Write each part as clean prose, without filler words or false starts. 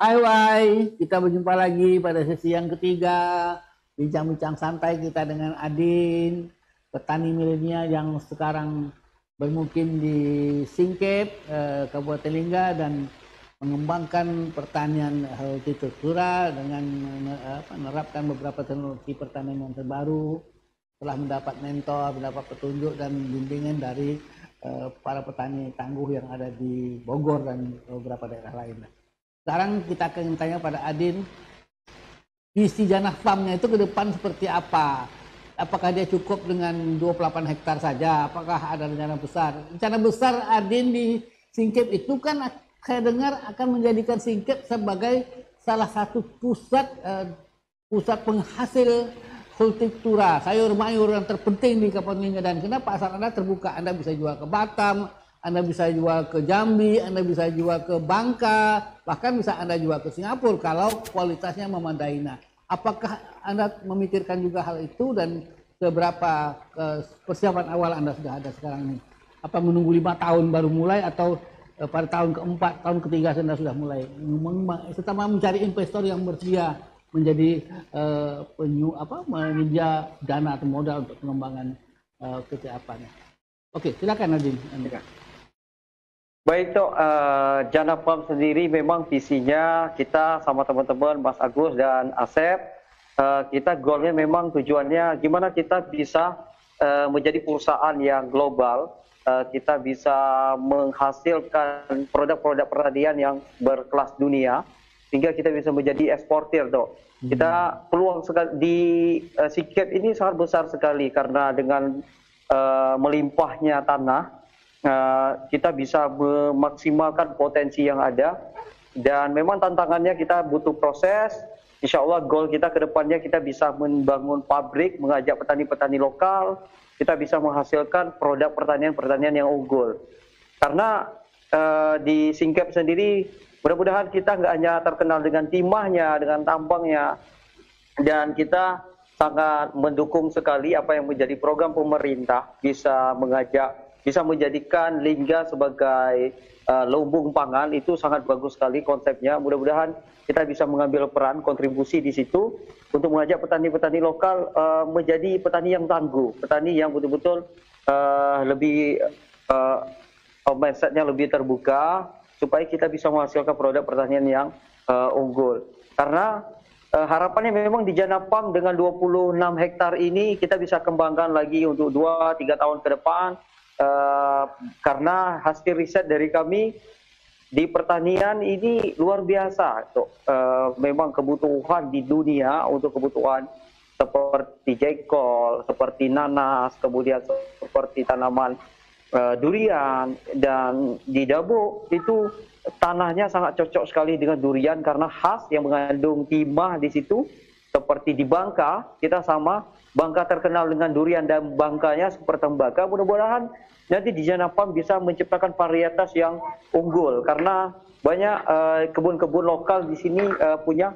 Hai, kita berjumpa lagi pada sesi yang ketiga, bincang-bincang santai kita dengan Adin, petani milenial yang sekarang bermukim di Singkep, Kabupaten Lingga, dan mengembangkan pertanian hortikultura dengan menerapkan beberapa teknologi pertanian yang terbaru. Telah mendapat mentor, mendapat petunjuk dan bimbingan dari para petani tangguh yang ada di Bogor dan beberapa daerah lain. Sekarang kita akan tanya pada Adin, visi Janah Farm-nya itu ke depan seperti apa? Apakah dia cukup dengan 28 hektar saja? Apakah ada rencana besar? Rencana besar Adin di Singkep itu kan saya dengar akan menjadikan Singkep sebagai salah satu pusat penghasil hortikultura, sayur mayur yang terpenting di Kabupaten Lingga. Dan kenapa pasar Anda terbuka? Anda bisa jual ke Batam, Anda bisa jual ke Jambi, Anda bisa jual ke Bangka, bahkan bisa Anda jual ke Singapura kalau kualitasnya memadai. Nah, apakah Anda memikirkan juga hal itu dan seberapa persiapan awal Anda sudah ada sekarang ini? Apa menunggu 5 tahun baru mulai atau pada tahun keempat, tahun ketiga Anda sudah mulai? Setelah mencari investor yang bersedia menjadi menyedia dana atau modal untuk pengembangan apa-nya. Oke, silakan Nadine. Baik, Tok. Janah Farm sendiri memang visinya kita sama teman-teman Mas Agus dan Asep, kita goalnya memang tujuannya gimana kita bisa menjadi perusahaan yang global, kita bisa menghasilkan produk-produk pertanian yang berkelas dunia, sehingga kita bisa menjadi eksportir, Tok. Kita peluang di Singkep ini sangat besar sekali karena dengan melimpahnya tanah, kita bisa memaksimalkan potensi yang ada. Dan memang tantangannya kita butuh proses. Insya Allah goal kita ke depannya kita bisa membangun pabrik, mengajak petani-petani lokal, kita bisa menghasilkan produk pertanian-pertanian yang unggul. Karena di Singkep sendiri mudah-mudahan kita nggak hanya terkenal dengan timahnya, dengan tambangnya, dan kita sangat mendukung sekali apa yang menjadi program pemerintah, bisa menjadikan Lingga sebagai lumbung pangan. Itu sangat bagus sekali konsepnya. Mudah-mudahan kita bisa mengambil peran kontribusi di situ untuk mengajak petani-petani lokal menjadi petani yang tangguh, petani yang betul-betul lebih mindsetnya lebih terbuka, supaya kita bisa menghasilkan produk pertanian yang unggul. Karena harapannya memang di Janah Farm dengan 26 hektar ini kita bisa kembangkan lagi untuk 2-3 tahun ke depan. Karena hasil riset dari kami di pertanian ini luar biasa. Memang kebutuhan di dunia untuk kebutuhan seperti jackol, seperti nanas, kemudian seperti tanaman durian, dan di Dabo itu tanahnya sangat cocok sekali dengan durian karena khas yang mengandung timah di situ. Seperti di Bangka, kita sama Bangka terkenal dengan durian dan Bangkanya seperti tembakau. Mudah-mudahan nanti di Janah Farm bisa menciptakan varietas yang unggul karena banyak kebun-kebun lokal di sini punya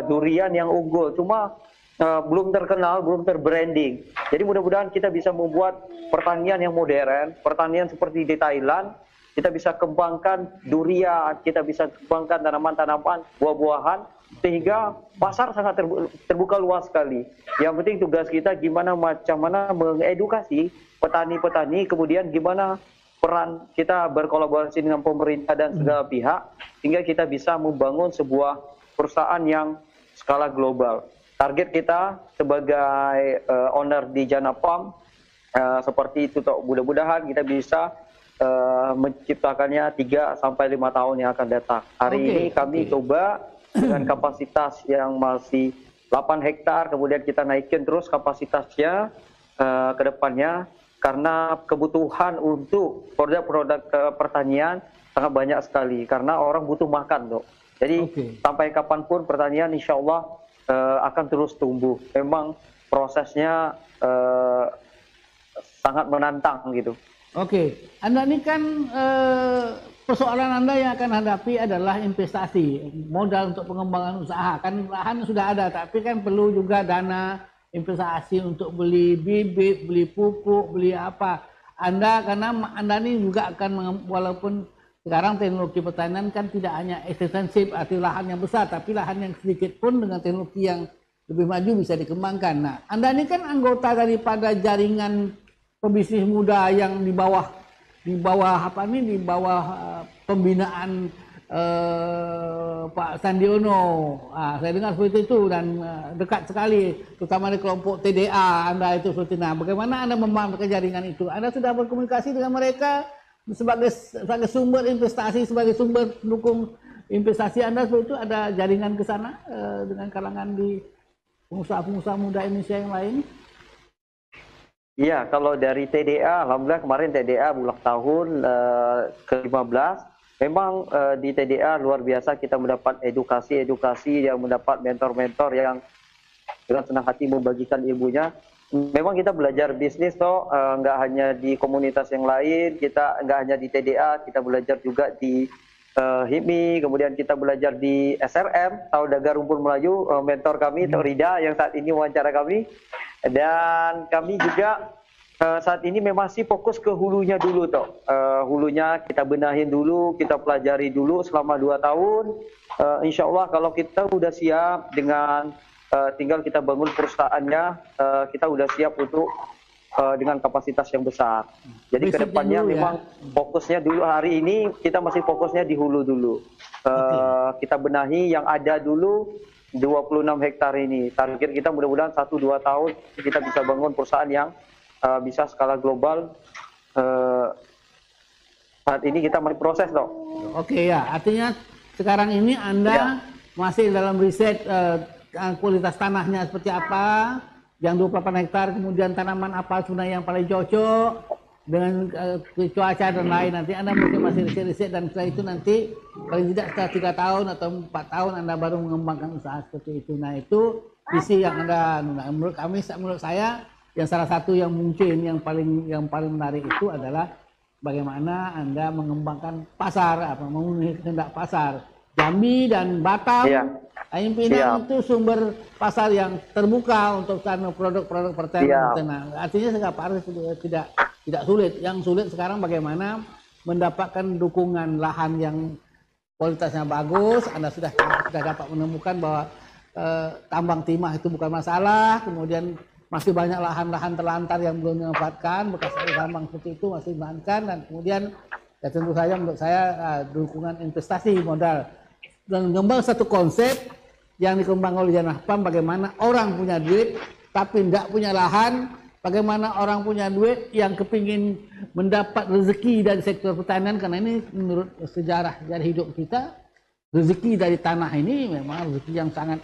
durian yang unggul. Cuma belum terkenal, belum terbranding. Jadi mudah-mudahan kita bisa membuat pertanian yang modern, pertanian seperti di Thailand. Kita bisa kembangkan durian, kita bisa kembangkan tanaman-tanaman, buah-buahan, sehingga pasar sangat terbuka luas sekali. Yang penting tugas kita macam mana mengedukasi petani-petani, kemudian gimana peran kita berkolaborasi dengan pemerintah dan segala pihak, sehingga kita bisa membangun sebuah perusahaan yang skala global. Target kita sebagai owner di Janah Farm seperti itu, Tok. Mudah-mudahan kita bisa menciptakannya 3-5 tahun yang akan datang. Hari ini kami coba dengan kapasitas yang masih 8 hektar, kemudian kita naikin terus kapasitasnya ke depannya karena kebutuhan untuk produk-produk pertanian sangat banyak sekali karena orang butuh makan, Tok. Jadi sampai kapanpun pertanian insya Allah akan terus tumbuh. Memang prosesnya sangat menantang gitu. Anda ini kan persoalan Anda yang akan hadapi adalah investasi, modal untuk pengembangan usaha. Kan lahan sudah ada, tapi kan perlu juga dana investasi untuk beli bibit, beli pupuk, beli apa. Karena Anda ini juga akan, walaupun sekarang teknologi pertanian kan tidak hanya ekstensif arti lahan yang besar, tapi lahan yang sedikit pun dengan teknologi yang lebih maju bisa dikembangkan. Nah, Anda ini kan anggota daripada jaringan pebisnis muda yang di bawah pembinaan Pak Sandiono. Saya dengar seperti itu dan dekat sekali, terutama di kelompok TDA Anda itu seperti. Nah, bagaimana Anda membangun jaringan itu? Anda sudah berkomunikasi dengan mereka sebagai sumber investasi, sebagai sumber pendukung investasi Anda seperti itu, ada jaringan ke sana dengan kalangan di pengusaha-pengusaha muda Indonesia yang lain? Iya, kalau dari TDA, alhamdulillah kemarin TDA bulan tahun ke-15, memang di TDA luar biasa kita mendapat edukasi yang mendapat mentor-mentor yang dengan senang hati membagikan ilmunya. Memang kita belajar bisnis toh, nggak hanya di komunitas yang lain, kita nggak hanya di TDA, kita belajar juga di HIPMI, kemudian kita belajar di SRM, Saudagar Rumpun Melayu, mentor kami, Tok Rida yang saat ini wawancara kami. Dan kami juga saat ini memang masih fokus ke hulunya dulu toh. Hulunya kita benahin dulu, kita pelajari dulu selama 2 tahun. Insya Allah kalau kita udah siap dengan tinggal kita bangun perusahaannya, kita udah siap untuk dengan kapasitas yang besar. Jadi kedepannya memang fokusnya dulu hari ini kita masih fokusnya di hulu dulu. Kita benahi yang ada dulu 26 hektar ini. Target kita mudah-mudahan 1-2 tahun kita bisa bangun perusahaan yang bisa skala global. Saat ini kita masih proses toh. Oke ya, artinya sekarang ini Anda masih dalam riset kualitas tanahnya seperti apa, yang 28 hektar, kemudian tanaman apa sebenarnya yang paling cocok dengan cuaca dan lain. Nanti Anda mungkin masih riset dan setelah itu nanti paling tidak setelah 3 tahun atau 4 tahun Anda baru mengembangkan usaha seperti itu. Nah, itu visi yang Anda, menurut saya yang salah satu yang mungkin yang paling menarik itu adalah bagaimana Anda mengembangkan pasar, memenuhi kehendak pasar. Jambi dan Batam, Ayam Pinang itu sumber pasar yang terbuka untuk produk-produk pertanian. Nah, artinya sekarang tidak sulit. Yang sulit sekarang bagaimana mendapatkan dukungan lahan yang kualitasnya bagus. Anda sudah dapat menemukan bahwa tambang timah itu bukan masalah. Kemudian masih banyak lahan-lahan terlantar yang belum dimanfaatkan, bekas tambang seperti itu masih dimanfaatkan. Dan kemudian ya tentu saja menurut saya dukungan investasi modal dan mengembang satu konsep yang dikembangkan oleh Janah PAM, bagaimana orang punya duit tapi tidak punya lahan, bagaimana orang punya duit yang kepingin mendapat rezeki dari sektor pertanian, karena ini menurut sejarah dari hidup kita, rezeki dari tanah ini memang rezeki yang sangat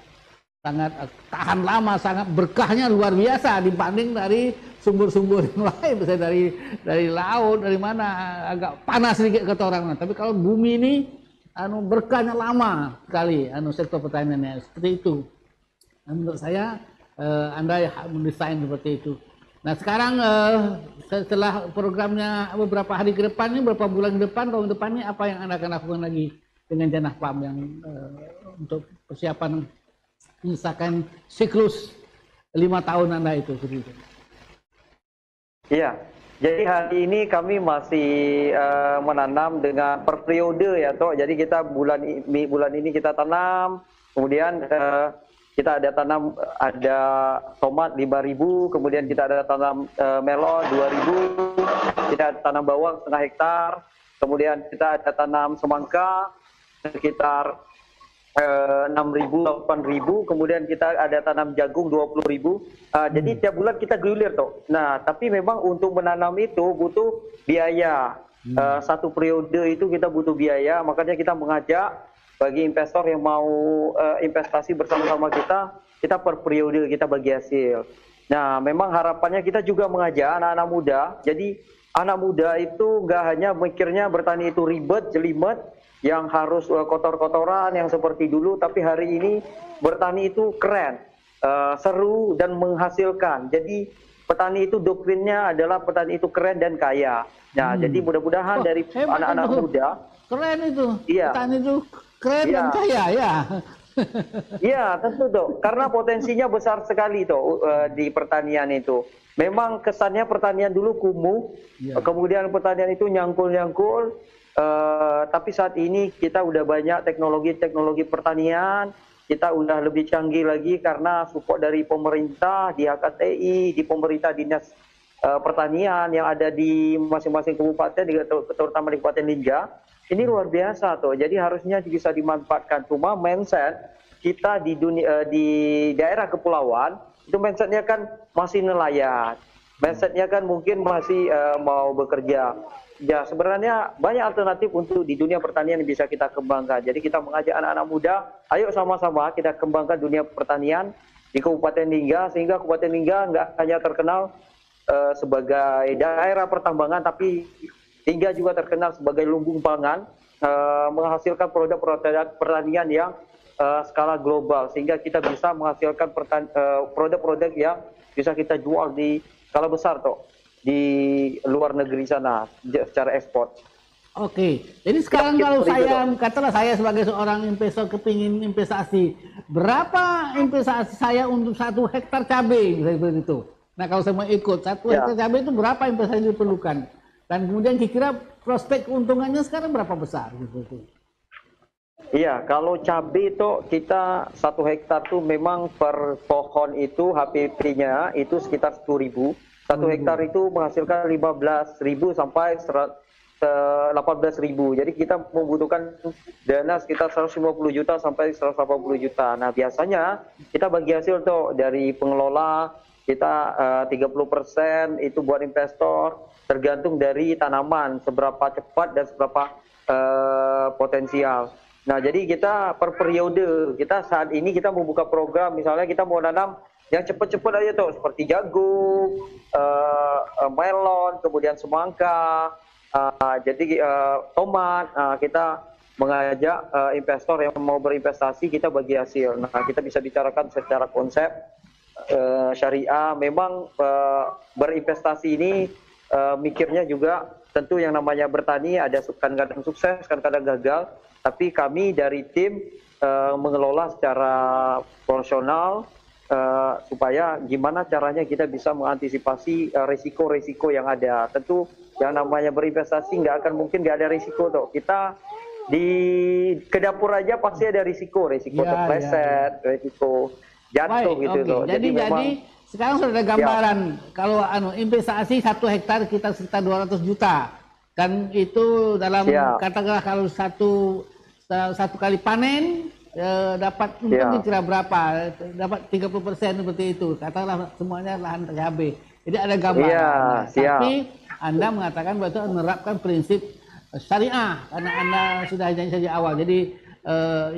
tahan lama, sangat berkahnya luar biasa dibanding dari sumber-sumber yang lain, misalnya dari laut, dari mana agak panas sedikit kata orang. Tapi kalau bumi ini berkahnya lama sekali sektor pertaniannya seperti itu. Menurut saya Anda mendesain seperti itu. Nah sekarang setelah programnya beberapa hari ke depan ini, beberapa bulan ke depan, tahun depan ini apa yang Anda akan lakukan lagi dengan Janah PAM yang untuk persiapan misalkan siklus 5 tahun Anda itu seperti itu? Iya, jadi hari ini kami masih menanam dengan per periode ya toh. Jadi kita bulan ini kita tanam, kemudian kita ada tanam, ada tomat 5.000, kemudian kita ada tanam melon 2.000, kita ada tanam bawang setengah hektar, kemudian kita ada tanam semangka sekitar 6.000, 8.000, kemudian kita ada tanam jagung 20.000. Jadi tiap bulan kita gilir toh. Nah, tapi memang untuk menanam itu butuh biaya. Satu periode itu kita butuh biaya, makanya kita mengajak bagi investor yang mau investasi bersama-sama kita per periode kita bagi hasil. Nah, memang harapannya kita juga mengajak anak-anak muda. Jadi anak muda itu nggak hanya mikirnya bertani itu ribet, jelimet, yang harus kotor-kotoran yang seperti dulu, tapi hari ini bertani itu keren, seru dan menghasilkan. Jadi petani itu doktrinnya adalah petani itu keren dan kaya. Nah, jadi mudah-mudahan dari anak-anak muda keren itu, iya, petani itu keren dan kaya ya. Iya, tentu tuh, karena potensinya besar sekali tuh di pertanian itu. Memang kesannya pertanian dulu kumuh, kemudian pertanian itu nyangkul-nyangkul, Tapi saat ini kita udah banyak teknologi pertanian, kita udah lebih canggih lagi karena support dari pemerintah, di HKTI, di pemerintah dinas pertanian yang ada di masing-masing kabupaten, terutama di Kabupaten Lingga. Ini luar biasa tuh. Jadi harusnya bisa dimanfaatkan. Cuma mindset kita di daerah kepulauan itu mindsetnya kan masih nelayan. Mindsetnya kan mungkin masih mau bekerja. Ya sebenarnya banyak alternatif untuk di dunia pertanian yang bisa kita kembangkan. Jadi kita mengajak anak-anak muda, ayo sama-sama kita kembangkan dunia pertanian di Kabupaten Lingga, sehingga Kabupaten Lingga nggak hanya terkenal sebagai daerah pertambangan, tapi Lingga juga terkenal sebagai lumbung pangan, menghasilkan produk-produk pertanian yang skala global, sehingga kita bisa menghasilkan produk-produk yang bisa kita jual di skala besar toh di luar negeri sana secara ekspor. Oke, jadi sekarang kalau saya katakanlah saya sebagai seorang investor kepingin investasi, berapa investasi saya untuk 1 hektar cabai misalnya seperti itu. Nah kalau saya mau ikut 1 hektar cabai itu berapa investasi yang diperlukan? Dan kemudian kira-kira prospek keuntungannya sekarang berapa besar gitu. Iya, kalau cabai itu kita 1 hektar tuh memang per pohon itu HPP-nya itu sekitar 10.000. 1 hektar itu menghasilkan 15.000 sampai 18.000. Jadi kita membutuhkan dana sekitar 150 juta sampai 180 juta. Nah biasanya kita bagi hasil tuh dari pengelola kita 30% itu buat investor, tergantung dari tanaman seberapa cepat dan seberapa potensial. Nah jadi kita per periode, kita saat ini kita membuka program, misalnya kita mau nanam yang cepat-cepat aja tuh, seperti jagung, melon, kemudian semangka, jadi tomat. Kita mengajak investor yang mau berinvestasi, kita bagi hasil. Nah kita bisa bicarakan secara konsep syariah. Memang berinvestasi ini mikirnya juga tentu yang namanya bertani ada kadang-kadang sukses, kadang-kadang gagal. Tapi kami dari tim mengelola secara profesional, supaya gimana caranya kita bisa mengantisipasi risiko-risiko yang ada. Tentu yang namanya berinvestasi mungkin nggak ada risiko tuh. Kita ke dapur aja pasti ada risiko terpleset, risiko jatuh. Baik, gitu tuh. Jadi sekarang sudah ada gambaran kalau investasi 1 hektar kita sekitar 200 juta. Dan itu dalam katakanlah kalau satu kali panen dapat mungkin kira berapa, dapat 30% seperti itu, katakanlah semuanya lahan cabai. Jadi ada gambaran. Tapi Anda mengatakan bahwa menerapkan prinsip syariah karena Anda sudah janji sejak awal. Jadi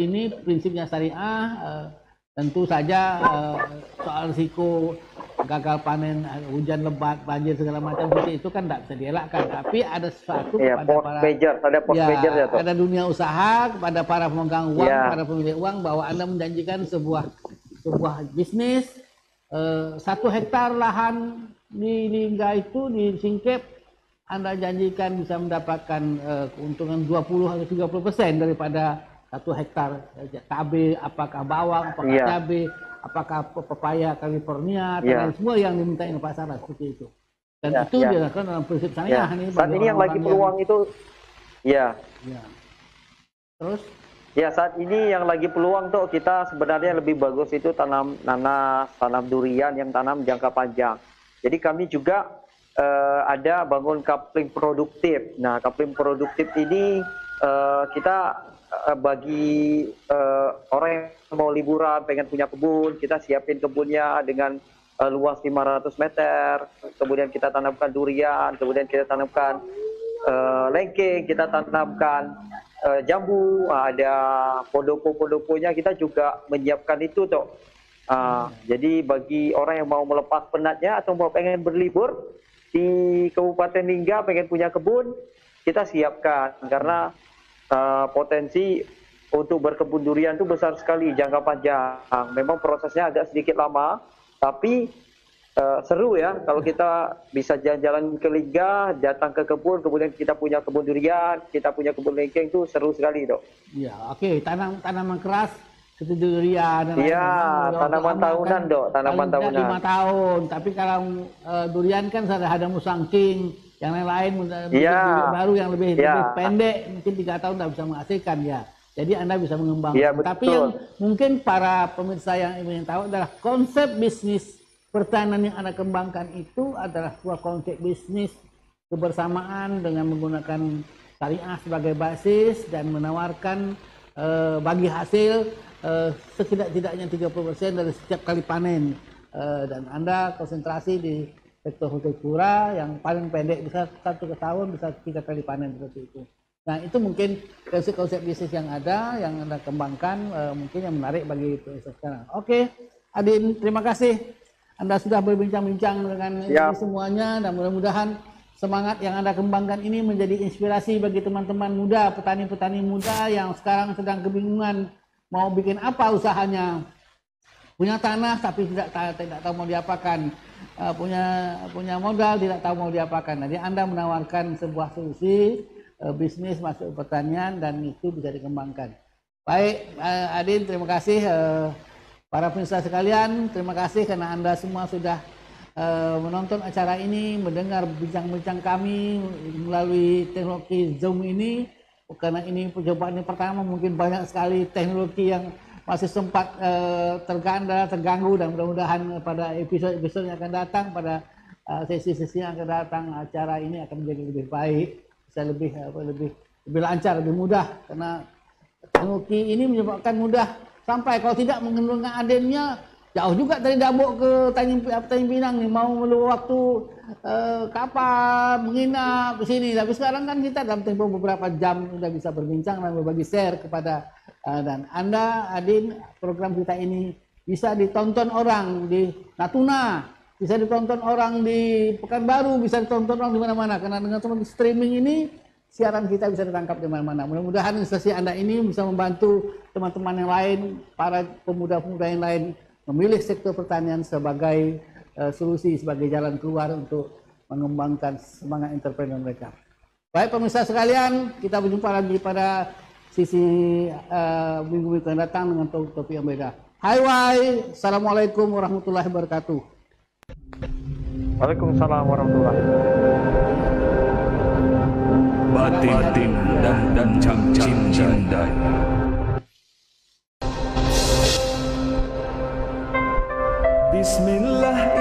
ini prinsipnya syariah. Tentu saja soal risiko gagal panen, hujan lebat, banjir segala macam seperti itu kan tidak bisa dielakkan. Tapi ada sesuatu ada dunia usaha kepada para pemegang uang, para pemilik uang, bahwa Anda menjanjikan sebuah bisnis 1 hektar lahan di Lingga itu di Singkep, Anda janjikan bisa mendapatkan keuntungan 20-30% daripada 1 hektar cabai, apakah bawang, apakah cabai, apakah pepaya California, dan semua yang diminta di pasaran seperti itu. Dan itu dilakukan dalam prinsip syariah. Saat ini yang lagi peluang itu, Terus? Ya saat ini yang lagi peluang tuh kita sebenarnya lebih bagus itu tanam nanas, tanam durian yang tanam jangka panjang. Jadi kami juga ada bangun coupling produktif. Nah coupling produktif ini kita bagi orang yang mau liburan, pengen punya kebun, kita siapin kebunnya dengan luas 500 meter, kemudian kita tanamkan durian, kemudian kita tanamkan lengkeng, kita tanamkan jambu, ada podopo-podoponya, kita juga menyiapkan itu tuh. Jadi bagi orang yang mau melepas penatnya atau mau pengen berlibur di Kabupaten Lingga, pengen punya kebun, kita siapkan karena potensi untuk berkebun durian itu besar sekali, jangka panjang. Memang prosesnya agak sedikit lama, tapi seru ya kalau kita bisa jalan-jalan ke Lingga, datang ke kebun, kemudian kita punya kebun durian, kita punya kebun lengkeng, itu seru sekali dok. Ya, oke. Tanaman keras seperti durian. Iya, tanaman tahunan kan, dok, tanaman tahunan. 5 tahun, tapi kalau durian kan ada musangking, Yang lain-lain Iya. bibit baru yang lebih Iya. pendek, mungkin 3 tahun tidak bisa menghasilkan ya. Jadi Anda bisa mengembangkan. Iya, Tapi betul. yang mungkin para pemirsa yang ingin tahu adalah konsep bisnis pertanian yang Anda kembangkan itu adalah sebuah konsep bisnis kebersamaan dengan menggunakan syariah sebagai basis dan menawarkan bagi hasil setidak-tidaknya 30% dari setiap kali panen. Dan Anda konsentrasi di sektor hortikultura yang paling pendek bisa 1 tahun, bisa 3 kali panen seperti itu. Nah, itu mungkin konsep bisnis yang ada, yang Anda kembangkan, mungkin yang menarik bagi pemirsa sekarang. Oke, Adin, terima kasih. Anda sudah berbincang-bincang dengan ini semuanya, dan mudah-mudahan semangat yang Anda kembangkan ini menjadi inspirasi bagi teman-teman muda, petani-petani muda yang sekarang sedang kebingungan mau bikin apa usahanya. Punya tanah tapi tidak tahu mau diapakan, punya modal tidak tahu mau diapakan. Jadi Anda menawarkan sebuah solusi bisnis masuk pertanian dan itu bisa dikembangkan. Baik, Adin, terima kasih. Para pemirsa sekalian, terima kasih karena Anda semua sudah menonton acara ini, mendengar bincang-bincang kami melalui teknologi Zoom ini. Karena ini percobaan yang pertama, mungkin banyak sekali teknologi yang masih sempat terganggu, dan mudah-mudahan pada episode-episode yang akan datang, pada sesi-sesi yang akan datang, acara ini akan menjadi lebih baik, bisa lebih lancar, lebih mudah, karena teknologi ini menyebabkan mudah sampai kalau tidak menggunakan adennya jauh juga dari Dabuk ke Tanjung Pinang nih, mau memerlukan waktu kapal menginap di sini. Tapi sekarang kan kita dalam tempo beberapa jam sudah bisa berbincang dan berbagi share kepada dan Anda, Adin. Program kita ini bisa ditonton orang di Natuna, bisa ditonton orang di Pekanbaru, bisa ditonton orang di mana-mana, karena dengan teman streaming ini siaran kita bisa ditangkap di mana-mana. Mudah-mudahan sesi Anda ini bisa membantu teman-teman yang lain, para pemuda-pemuda yang lain memilih sektor pertanian sebagai solusi, sebagai jalan keluar untuk mengembangkan semangat entrepreneur mereka. Baik pemirsa sekalian, kita berjumpa lagi pada sisi minggu-minggu yang datang dengan topik yang beda. Hai, assalamualaikum warahmatullahi wabarakatuh. Waalaikumsalam warahmatullahi wabarakatuh. Batin dan cindai. Bismillah.